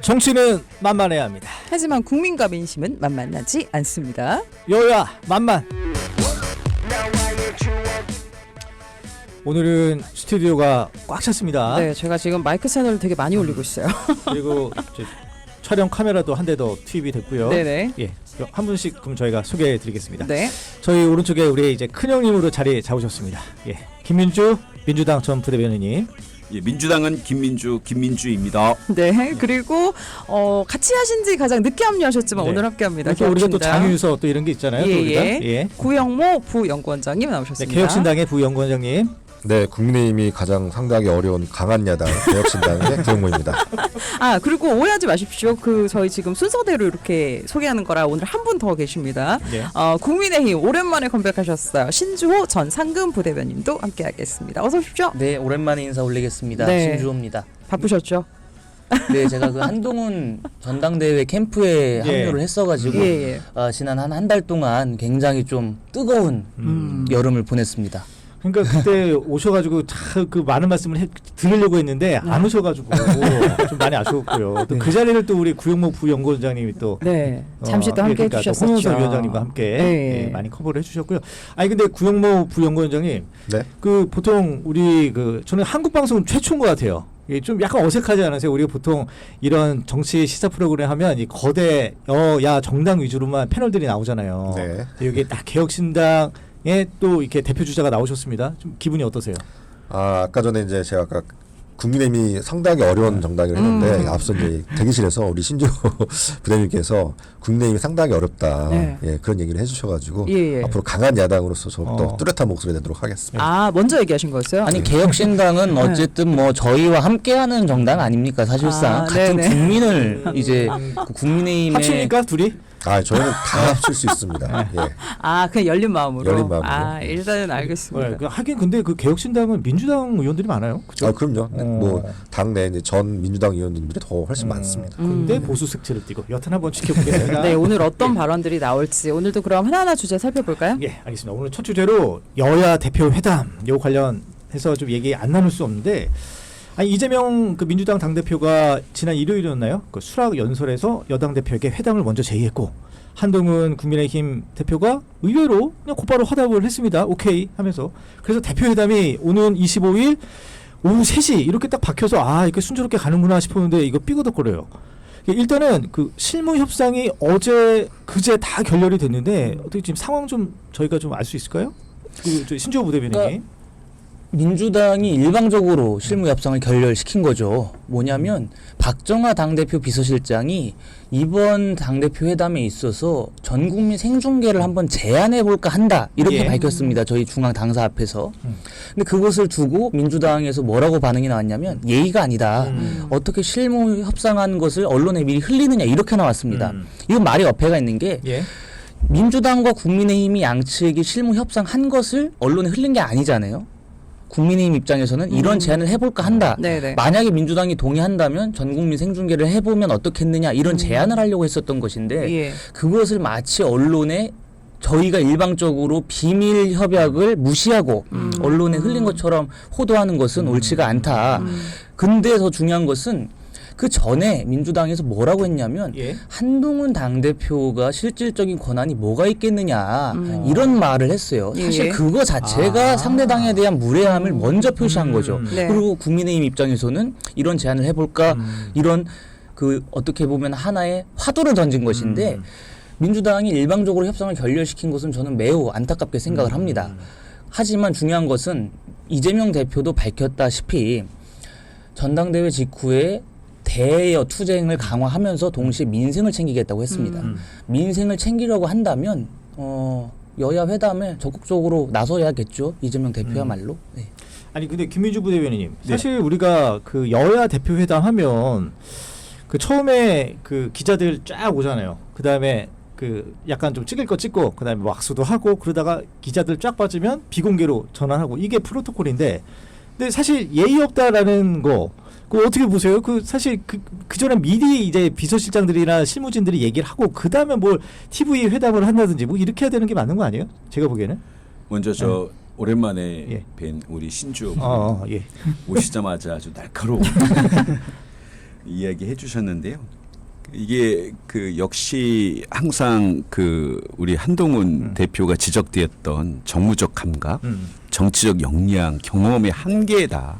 정치는 만만해야 합니다. 하지만 국민과 민심은 만만하지 않습니다. 여야 만만. 오늘은 스튜디오가 꽉 찼습니다. 네, 제가 지금 마이크 채널을 되게 많이 올리고 있어요. 그리고 이제 촬영 카메라도 한 대 더 투입이 됐고요. 네네. 예, 한 분씩 그럼 저희가 소개해드리겠습니다. 네. 저희 오른쪽에 우리 이제 큰 형님으로 자리 잡으셨습니다. 예, 김민주 민주당 전 부대변인님. 예, 민주당은 김민주입니다. 네. 그리고 같이 하신지 가장 늦게 합류하셨지만 네. 오늘 함께합니다. 또 우리가 또 장유서 또 이런 게 있잖아요. 또 우리가. 예. 구영모 부연구원장님 네, 나오셨습니다. 개혁신당의 부연구원장님. 네, 국민의힘이 가장 상대하기 어려운 강한 야당 개혁신당의 구영모입니다. 아, 그리고 오해하지 마십시오. 저희 지금 순서대로 이렇게 소개하는 거라 오늘 한 분 더 계십니다. 네. 국민의힘 오랜만에 컴백하셨어요. 신주호 전 상금 부대변인도 함께하겠습니다. 어서 오십시오. 네, 오랜만에 인사 올리겠습니다. 네. 신주호입니다. 바쁘셨죠? 네, 제가 그 한동훈 전당대회 캠프에 합류를 했어가지고 예. 지난 한 달 동안 굉장히 좀 뜨거운 여름을 보냈습니다. 그러니까 그때 오셔가지고 그 많은 말씀을 들으려고 했는데 안 오셔가지고 좀 많이 아쉬웠고요. 또 그 자리를 또 우리 구영모 부연구원장님이 또 네, 잠시 또 함께 그러니까 해주셨었죠. 홍영석 위원장님과 함께 네. 예, 많이 커버를 해주셨고요. 아니 근데 구영모 부연구원장님, 네. 그 보통 우리 저는 한국 방송은 최초인 것 같아요. 이게 좀 약간 어색하지 않으세요? 우리가 보통 이런 정치 시사 프로그램 하면 이 거대 여야 정당 위주로만 패널들이 나오잖아요. 네. 여기 딱 개혁신당 또 이렇게 대표 주자가 나오셨습니다. 좀 기분이 어떠세요? 아까 전에 이제 제가 아까 국민의힘이 상대하기 어려운 정당이라 했는데 앞서 이제 대기실에서 우리 신주호 부대님께서 국민의힘이 상대하기 어렵다. 네. 예, 그런 얘기를 해주셔가지고 예. 앞으로 강한 야당으로서 더 뚜렷한 목소리 내도록 하겠습니다. 아, 먼저 얘기하신 거였어요? 아니 개혁신당은 어쨌든 뭐 저희와 함께하는 정당 아닙니까? 사실상 같은 네네. 국민을 이제 그 국민의힘의 합치니까 둘이? 저희는 다 합칠 수 있습니다. 예. 아, 그냥 열린 마음으로. 열린 마음으로. 아, 일단은 알겠습니다. 하긴 근데 그 개혁신당은 민주당 의원들이 많아요. 그죠? 그럼요. 뭐 당내 이제 전 민주당 의원님들이 더 훨씬 많습니다. 근데 보수 색채를 띠고 여튼 한번 지켜보겠습니다. 네, 오늘 어떤 발언들이 나올지 오늘도 그럼 하나하나 주제 살펴볼까요? 예, 알겠습니다. 오늘 첫 주제로 여야 대표 회담 요 관련해서 좀 얘기 안 나눌 수 없는데, 아니 이재명 그 민주당 당 대표가 지난 일요일이었나요? 그 수락 연설에서 여당 대표에게 회담을 먼저 제의했고, 한동훈 국민의힘 대표가 의외로 그냥 곧바로 화답을 했습니다. 오케이 하면서. 그래서 대표 회담이 오는 25일 오후 3시 이렇게 딱 박혀서 이렇게 순조롭게 가는구나 싶었는데 이거 삐거덕거려요. 일단은 그 실무 협상이 그제 다 결렬이 됐는데 어떻게 지금 상황 좀 저희가 좀 알 수 있을까요? 저 신주호 부대변인님. 민주당이 일방적으로 실무 협상을 결렬시킨 거죠. 뭐냐면 박정하 당대표 비서실장이 이번 당대표 회담에 있어서 전 국민 생중계를 한번 제안해 볼까 한다 이렇게 밝혔습니다. 저희 중앙 당사 앞에서. 근데 그것을 두고 민주당에서 뭐라고 반응이 나왔냐면 예의가 아니다. 어떻게 실무 협상한 것을 언론에 미리 흘리느냐 이렇게 나왔습니다. 이건 말이 어폐가 있는 게 민주당과 국민의힘이 양측이 실무 협상한 것을 언론에 흘린 게 아니잖아요. 국민의힘 입장에서는 이런 제안을 해볼까 한다. 네네. 만약에 민주당이 동의한다면 전 국민 생중계를 해보면 어떻겠느냐 이런 제안을 하려고 했었던 것인데 예. 그것을 마치 언론에 저희가 일방적으로 비밀 협약을 무시하고 언론에 흘린 것처럼 호도하는 것은 옳지가 않다. 근데 더 중요한 것은 그 전에 민주당에서 뭐라고 했냐면 한동훈 당대표가 실질적인 권한이 뭐가 있겠느냐 이런 말을 했어요. 사실 그거 자체가 상대당에 대한 무례함을 먼저 표시한 거죠. 네. 그리고 국민의힘 입장에서는 이런 제안을 해볼까 이런 그 어떻게 보면 하나의 화두를 던진 것인데 민주당이 일방적으로 협상을 결렬시킨 것은 저는 매우 안타깝게 생각을 합니다. 하지만 중요한 것은 이재명 대표도 밝혔다시피 전당대회 직후에 대여 투쟁을 강화하면서 동시에 민생을 챙기겠다고 했습니다. 민생을 챙기려고 한다면 여야 회담에 적극적으로 나서야겠죠. 이재명 대표야말로. 네. 아니 근데 김민주 부대변인님, 사실 우리가 그 여야 대표 회담 하면 그 처음에 그 기자들 쫙 오잖아요. 그 다음에 그 약간 좀 찍을 거 찍고 그 다음에 왁수도 하고 그러다가 기자들 쫙 빠지면 비공개로 전환하고 이게 프로토콜인데, 근데 사실 예의 없다라는 거. 그 어떻게 보세요? 그 사실 그 전에 미리 이제 비서실장들이나 실무진들이 얘기를 하고 그 다음에 뭘 TV 회담을 한다든지 뭐 이렇게 해야 되는 게 맞는 거 아니에요? 제가 보기에는. 먼저 오랜만에 뵌 우리 신주호 예. 오시자마자 아주 날카로운 이야기해 주셨는데요. 이게 그 역시 항상 그 우리 한동훈 대표가 지적되었던 정무적 감각, 정치적 역량, 경험의 한계다.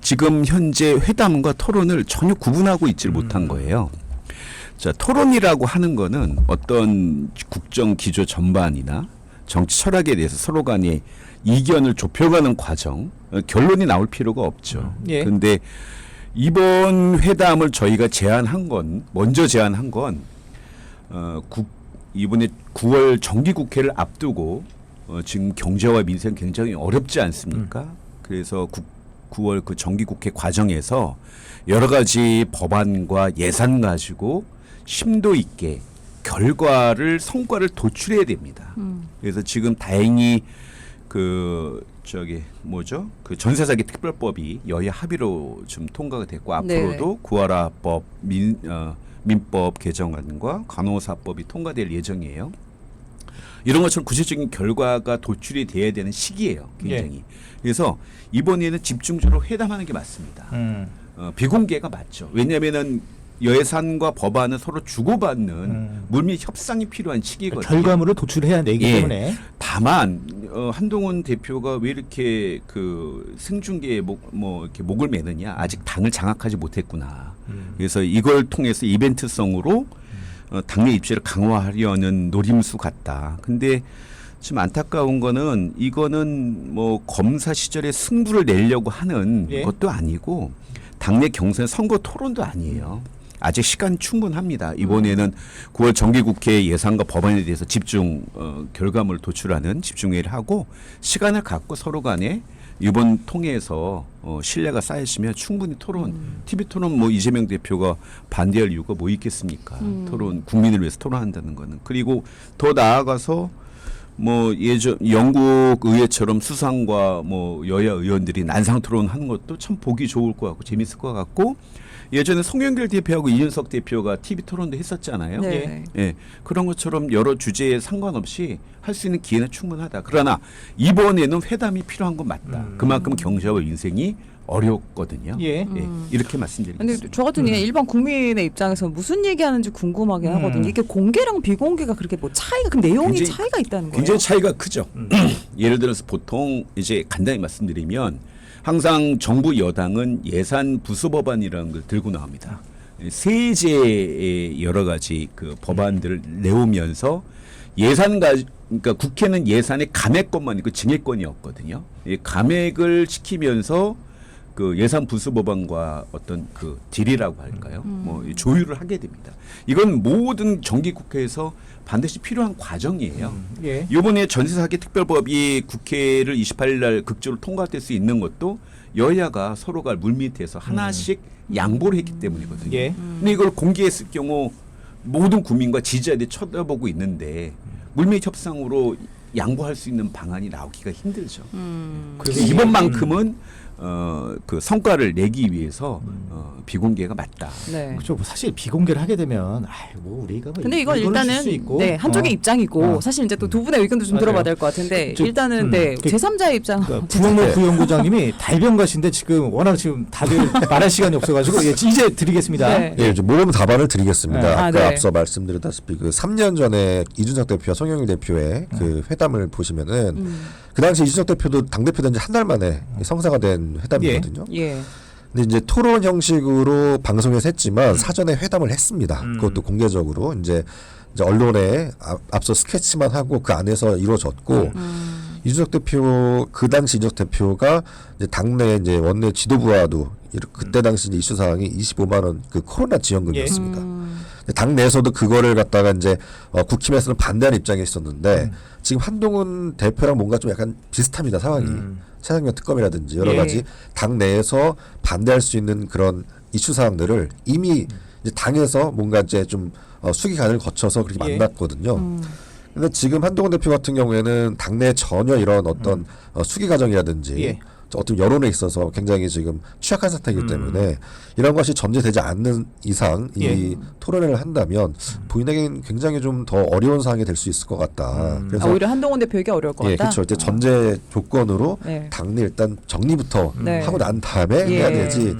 지금 현재 회담과 토론을 전혀 구분하고 있지를 못한 거예요. 자, 토론이라고 하는 거는 어떤 국정 기조 전반이나 정치 철학에 대해서 서로 간에 이견을 좁혀가는 과정, 결론이 나올 필요가 없죠. 예. 그런데 이번 회담을 저희가 먼저 제안한 건 이번에 9월 정기국회를 앞두고 지금 경제와 민생 굉장히 어렵지 않습니까? 그래서 9월 그 정기국회 과정에서 여러 가지 법안과 예산 가지고 심도 있게 성과를 도출해야 됩니다. 그래서 지금 다행히 그 전세사기 특별법이 여야 합의로 좀 통과가 됐고 앞으로도 구하라법 민법 개정안과 간호사법이 통과될 예정이에요. 이런 것처럼 구체적인 결과가 도출이 돼야 되는 시기예요. 굉장히. 그래서 이번에는 집중적으로 회담하는 게 맞습니다. 비공개가 맞죠. 왜냐하면은 예산과 법안은 서로 주고받는 물밑 협상이 필요한 시기거든요. 결과물을 도출해야 되기 때문에. 다만 한동훈 대표가 왜 이렇게 그 생중계에 이렇게 목을 매느냐, 아직 당을 장악하지 못했구나. 그래서 이걸 통해서 이벤트성으로 당내 입지를 강화하려는 노림수 같다. 근데 지금 안타까운 거는 이거는 뭐 검사 시절에 승부를 내려고 하는 것도 아니고 당내 경선 선거 토론도 아니에요. 아직 시간 충분합니다. 이번에는 9월 정기국회 예산과 법안에 대해서 집중 결과물을 도출하는 집중회의를 하고 시간을 갖고 서로 간에 이번 통해서 신뢰가 쌓이시면 충분히 TV 토론 뭐 이재명 대표가 반대할 이유가 뭐 있겠습니까? 토론 국민을 위해서 토론한다는 거는. 그리고 더 나아가서 뭐 영국 의회처럼 수상과 뭐 여야 의원들이 난상 토론하는 것도 참 보기 좋을 것 같고 재밌을 것 같고 예전에 송영길 대표하고 이준석 대표가 TV 토론도 했었잖아요. 네. 예, 그런 것처럼 여러 주제에 상관없이 할 수 있는 기회는 충분하다. 그러나 이번에는 회담이 필요한 건 맞다. 그만큼 경제와 민생이 어렵거든요. 이렇게 말씀드리겠습니다. 근데 저 같은 경우에 일반 국민의 입장에서 무슨 얘기하는지 궁금하긴 하거든요. 이게 공개랑 비공개가 그렇게 뭐 차이가 그 내용이 굉장히, 차이가 있다는 거예요. 굉장히 차이가 크죠. 예를 들어서 보통 이제 간단히 말씀드리면 항상 정부 여당은 예산 부수 법안이라는 걸 들고 나옵니다. 세제의 여러 가지 그 법안들을 내오면서 그러니까 국회는 예산의 감액권만 있고 증액권이 없거든요. 이 감액을 시키면서 그 예산 부수 법안과 어떤 그 딜이라고 할까요? 뭐 조율을 하게 됩니다. 이건 모든 정기국회에서 반드시 필요한 과정이에요. 이번에 전세사기 특별법이 국회를 28일 날 극적으로 통과될 수 있는 것도 여야가 서로가 물밑에서 하나씩 양보를 했기 때문이거든요. 근데 이걸 공개했을 경우 모든 국민과 지지자들이 쳐다보고 있는데 물밑 협상으로 양보할 수 있는 방안이 나오기가 힘들죠. 그래서 이번만큼은 그 성과를 내기 위해서 비공개가 맞다. 네. 그렇죠. 뭐 사실 비공개를 하게 되면 뭐 우리가 뭐 근데 이건 이거는 일단은 수 있고. 네, 한쪽의 입장이고 사실 이제 또 두 분의 의견도 좀 맞아요. 들어봐야 될 것 같은데 일단은 네, 제3자의 입장 부영모 부연구장님이 달변가신데 지금 워낙 지금 다들 말할 시간이 없어가지고 이제 드리겠습니다. 네. 예, 이제 모범 답안을 드리겠습니다. 네. 아까 네. 앞서 말씀드렸다시피 그 3년 전에 이준석 대표와 송영길 대표의 그 회담을 보시면은 그 당시 이준석 대표도 당 대표 된 지 한 달 만에 성사가 된 회담이거든요. 예. 근데 이제 토론 형식으로 방송에서 했지만 사전에 회담을 했습니다. 그것도 공개적으로 이제 언론에 앞서 스케치만 하고 그 안에서 이루어졌고 이준석 대표 그 당시 이준석 대표가 이제 당내 이제 원내 지도부와도 그때 당시 이제 이슈 사항이 25만 원 그 코로나 지원금이었습니다. 당내에서도 그거를 갖다가 이제 국힘에서는 반대하는 입장에 있었는데 지금 한동훈 대표랑 뭔가 좀 약간 비슷합니다 상황이. 차상면 특검이라든지 여러 가지 당 내에서 반대할 수 있는 그런 이슈 사항들을 이미 이제 당에서 뭔가 이제 좀 수기관을 거쳐서 그렇게 만났거든요. 근데 지금 한동훈 대표 같은 경우에는 당내 전혀 이런 어떤 수기 과정이라든지 어떤 여론에 있어서 굉장히 지금 취약한 상태이기 때문에 이런 것이 전제되지 않는 이상 이 토론회를 한다면 본인에게는 굉장히 좀 더 어려운 상황이 될 수 있을 것 같다. 그래서 오히려 한동훈 대표에게 어려울 것 같다. 그렇죠. 이제 전제 조건으로 네. 당내 일단 정리부터 네. 하고 난 다음에 해야 되지.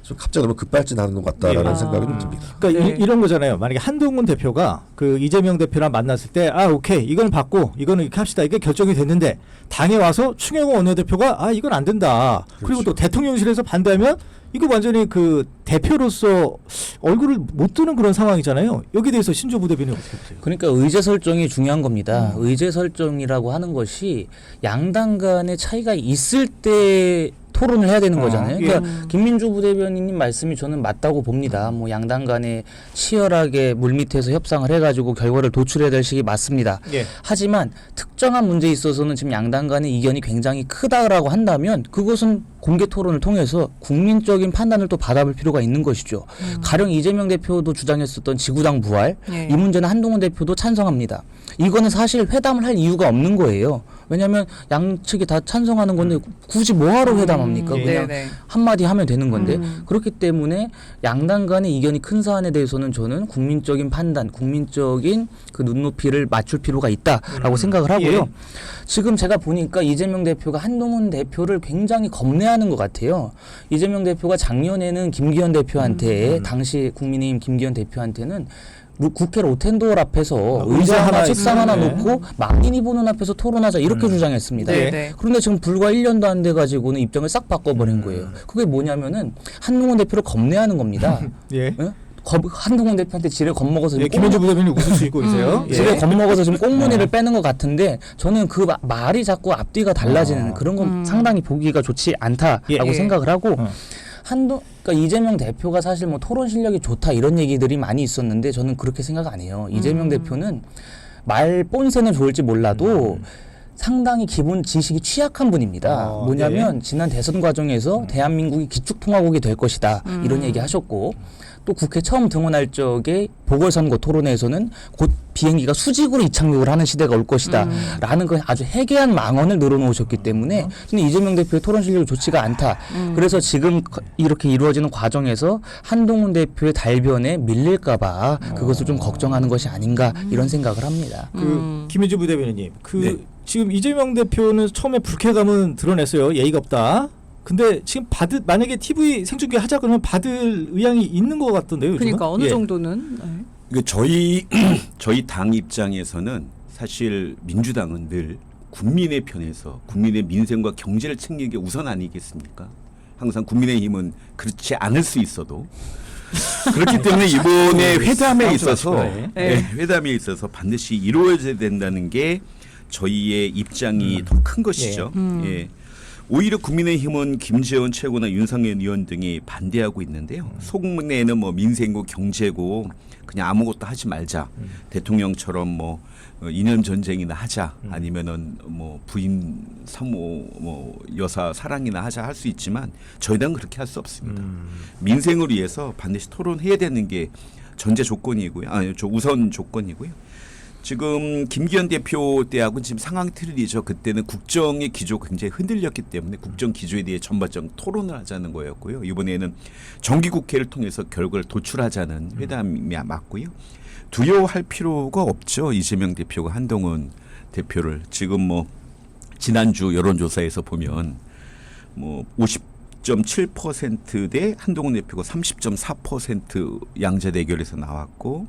좀 갑자기 너무 급발진하는 것 같다라는 예. 생각이 좀 듭니다. 그러니까 네. 이런 거잖아요. 만약에 한동훈 대표가 그 이재명 대표랑 만났을 때 오케이 이건 받고 이거는 이렇게 합시다. 이게 결정이 됐는데 당에 와서 충혜공 원내대표가 이건 안 된다. 그리고 또 대통령실에서 반대하면 이거 완전히 그 대표로서 얼굴을 못 드는 그런 상황이잖아요. 여기에 대해서 신조 부대변인 어떻게 보세요? 그러니까 의제 설정이 중요한 겁니다. 의제 설정이라고 하는 것이 양당 간의 차이가 있을 때 토론을 해야 되는 거잖아요. 예. 그러니까 김민주 부대변인님 말씀이 저는 맞다고 봅니다. 뭐 양당 간에 치열하게 물밑에서 협상을 해가지고 결과를 도출해야 될 시기 맞습니다. 예. 하지만 특정한 문제에 있어서는 지금 양당 간의 이견이 굉장히 크다라고 한다면 그것은 공개 토론을 통해서 국민적인 판단을 또 받아볼 필요가 있는 것이죠. 가령 이재명 대표도 주장했었던 지구당 부활, 예. 이 문제는 한동훈 대표도 찬성합니다. 이거는 사실 회담을 할 이유가 없는 거예요. 왜냐하면 양측이 다 찬성하는 건데 굳이 뭐하러 회담합니까? 예. 그냥 네네. 한마디 하면 되는 건데 그렇기 때문에 양당 간의 이견이 큰 사안에 대해서는 저는 국민적인 판단, 국민적인 그 눈높이를 맞출 필요가 있다라고 생각을 하고요. 예. 지금 제가 보니까 이재명 대표가 한동훈 대표를 굉장히 겁내하는 것 같아요. 이재명 대표가 작년에는 김기현 대표한테 당시 국민의힘 김기현 대표한테는 국회 로텐도어 앞에서 의자 의자 하나 하나 책상 하나 있으면, 놓고 만인이 보는 앞에서 토론하자 이렇게 주장했습니다. 네, 네. 그런데 지금 불과 1년도 안 돼 가지고는 입장을 싹 바꿔버린 거예요. 그게 뭐냐면은 한동훈 대표를 겁내하는 겁니다. 예. 예? 한동훈 대표한테 지를 겁먹어서 예, 지금 김현주 부대변인 웃을 수 있고 계세요. 예. 지를 겁먹어서 지금 꽁무니를 빼는 것 같은데 저는 그 말이 자꾸 앞뒤가 달라지는 그런 건 상당히 보기가 좋지 않다라고 예. 생각을 하고 어. 그러니까 이재명 대표가 사실 뭐 토론 실력이 좋다 이런 얘기들이 많이 있었는데 저는 그렇게 생각 안 해요. 이재명 대표는 말 본세는 좋을지 몰라도 상당히 기본 지식이 취약한 분입니다. 뭐냐면 지난 대선 과정에서 대한민국이 기축통화국이 될 것이다 이런 얘기 하셨고 또 국회 처음 등원할 적에 보궐선거 토론회에서는 곧 비행기가 수직으로 이착륙을 하는 시대가 올 것이다 라는 그 아주 해괴한 망언을 늘어놓으셨기 때문에 저는 이재명 대표의 토론 실력이 좋지가 않다. 그래서 지금 이렇게 이루어지는 과정에서 한동훈 대표의 달변에 밀릴까 봐 그것을 좀 걱정하는 것이 아닌가 이런 생각을 합니다. 그 김현주 부대변인님, 그 네. 지금 이재명 대표는 처음에 불쾌감은 드러냈어요. 예의가 없다. 근데 지금 만약에 TV 생중계 하자 그러면 받을 의향이 있는 것 같던데요. 요즘은? 그러니까 어느 예. 정도는 네. 그 저희 당 입장에서는 사실 민주당은 늘 국민의 편에서 국민의 민생과 경제를 챙기는 게 우선 아니겠습니까? 항상 국민의힘은 그렇지 않을 수 있어도 그렇기 때문에 이번에 회담에 있어서 네. 회담에 있어서 반드시 이루어져야 된다는 게 저희의 입장이 더 큰 것이죠. 예. 오히려 국민의힘은 김재원 최고나 윤상현 의원 등이 반대하고 있는데요. 속내는 뭐 민생고 경제고 그냥 아무것도 하지 말자. 대통령처럼 뭐 이념 전쟁이나 하자. 아니면은 뭐 부인 사모 뭐 여사 사랑이나 하자 할 수 있지만 저희 당은 그렇게 할 수 없습니다. 민생을 위해서 반드시 토론해야 되는 게 전제 조건이고요. 우선 조건이고요. 지금 김기현 대표 때하고 지금 상황이 틀리죠. 그때는 국정의 기조가 굉장히 흔들렸기 때문에 국정 기조에 대해 전반적 토론을 하자는 거였고요. 이번에는 정기국회를 통해서 결과를 도출하자는 회담이 맞고요. 두려워할 필요가 없죠. 이재명 대표가 한동훈 대표를 지금 뭐 지난주 여론조사에서 보면 뭐 50.7%대 한동훈 대표가 30.4% 양자 대결에서 나왔고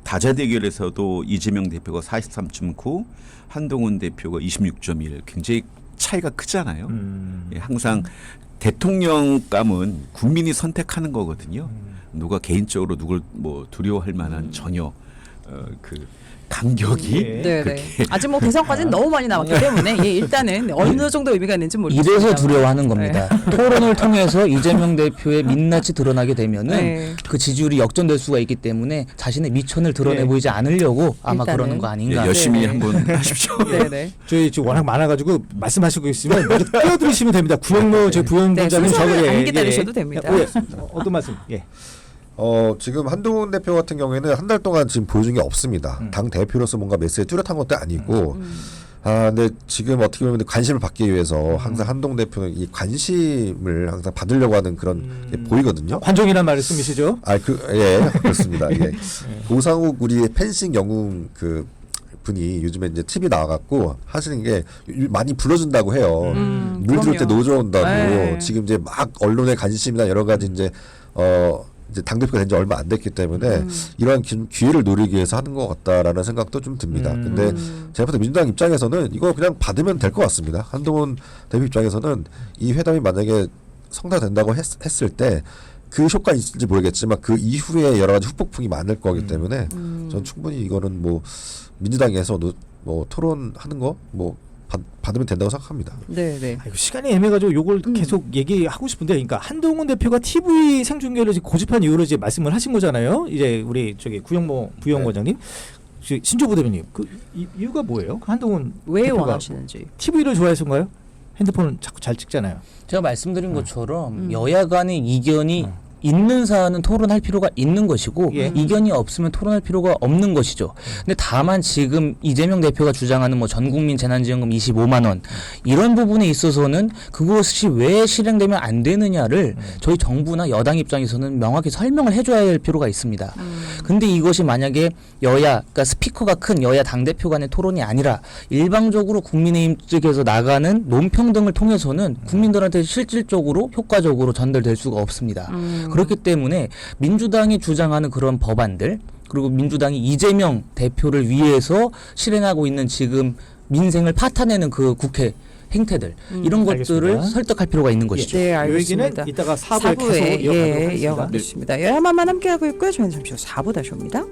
다자 대결에서도 이재명 대표가 43.9, 한동훈 대표가 26.1 굉장히 차이가 크잖아요. 예, 항상 대통령감은 국민이 선택하는 거거든요. 누가 개인적으로 누굴 뭐 두려워할 만한 전혀 그 간격이 예. 네네. 아직 뭐 대선까지는 너무 많이 남았기 때문에 예, 일단은 어느 정도 의미가 있는지 모르겠습니다. 이래서 두려워하는 겁니다. 토론을 통해서 이재명 대표의 민낯이 드러나게 되면은 네. 그 지지율이 역전될 수가 있기 때문에 자신의 미천을 드러내 네. 보이지 않으려고 아마 일단은. 그러는 거 예, 아닌가. 열심히 네. 한번 하십시오. 네네. 저희 지금 워낙 많아가지고 말씀하시고 있으면 먼저 끼어들으시면 됩니다. 구영로 제 부위원장님 순서는 안 기다리셔도 됩니다. 어떤 말씀? 예. 지금 한동훈 대표 같은 경우에는 한 달 동안 지금 보여준 게 없습니다. 당 대표로서 뭔가 메시지 뚜렷한 것도 아니고, 근데 지금 어떻게 보면 관심을 받기 위해서 항상 한동훈 대표는 이 관심을 항상 받으려고 하는 그런 게 보이거든요. 관종이란 말씀이시죠? 예, 그렇습니다. 예. 고상욱 우리 펜싱 영웅 그 분이 요즘에 이제 TV 나와갖고 하시는 게 많이 불러준다고 해요. 물 들을 때 그럼요. 노져 온다고. 네. 지금 이제 막 언론의 관심이나 여러 가지 이제 이제 당대표가 된 지 얼마 안 됐기 때문에 이러한 기회를 노리기 위해서 하는 것 같다라는 생각도 좀 듭니다. 근데 제가 볼 때 민주당 입장에서는 이거 그냥 받으면 될 것 같습니다. 한동훈 대표 입장에서는 이 회담이 만약에 성사된다고 했을 때 그 효과 있을지 모르겠지만 그 이후에 여러 가지 후폭풍이 많을 거기 때문에 전 충분히 이거는 뭐 민주당에서 뭐 토론하는 거 뭐 받으면 된다고 생각합니다. 네, 네. 아이고, 시간이 애매가지고 요걸 계속 얘기하고 싶은데, 그러니까 한동훈 대표가 TV 생중계를 지금 고집한 이유로 이제 말씀을 하신 거잖아요. 이제 우리 저기 부영원장님, 신조부 대변인, 그 이유가 뭐예요? 그 한동훈 왜 대표가 원하시는지. TV를 좋아해서인가요? 핸드폰은 자꾸 잘 찍잖아요. 제가 말씀드린 것처럼 여야 간의 이견이 있는 사안은 토론할 필요가 있는 것이고 예. 이견이 없으면 토론할 필요가 없는 것이죠. 근데 다만 지금 이재명 대표가 주장하는 뭐 전국민 재난지원금 25만 원 이런 부분에 있어서는 그것이 왜 실행되면 안 되느냐를 저희 정부나 여당 입장에서는 명확히 설명을 해줘야 할 필요가 있습니다. 근데 이것이 만약에 그러니까 스피커가 큰 여야 당대표 간의 토론이 아니라 일방적으로 국민의힘 측에서 나가는 논평등을 통해서는 국민들한테 실질적으로 효과적으로 전달될 수가 없습니다. 그렇기 때문에 민주당이 주장하는 그런 법안들 그리고 민주당이 이재명 대표를 위해서 실행하고 있는 지금 민생을 파탄내는 그 국회 행태들 이런 것들을 알겠습니다. 설득할 필요가 있는 것이죠. 네, 이 알겠습니다. 얘기는 이따가 4부에 계속 예, 이어가도록 하겠습니다. 이어가겠습니다. 여야만만 함께하고 있고요. 저희는 잠시 후 4부 다시 옵니다.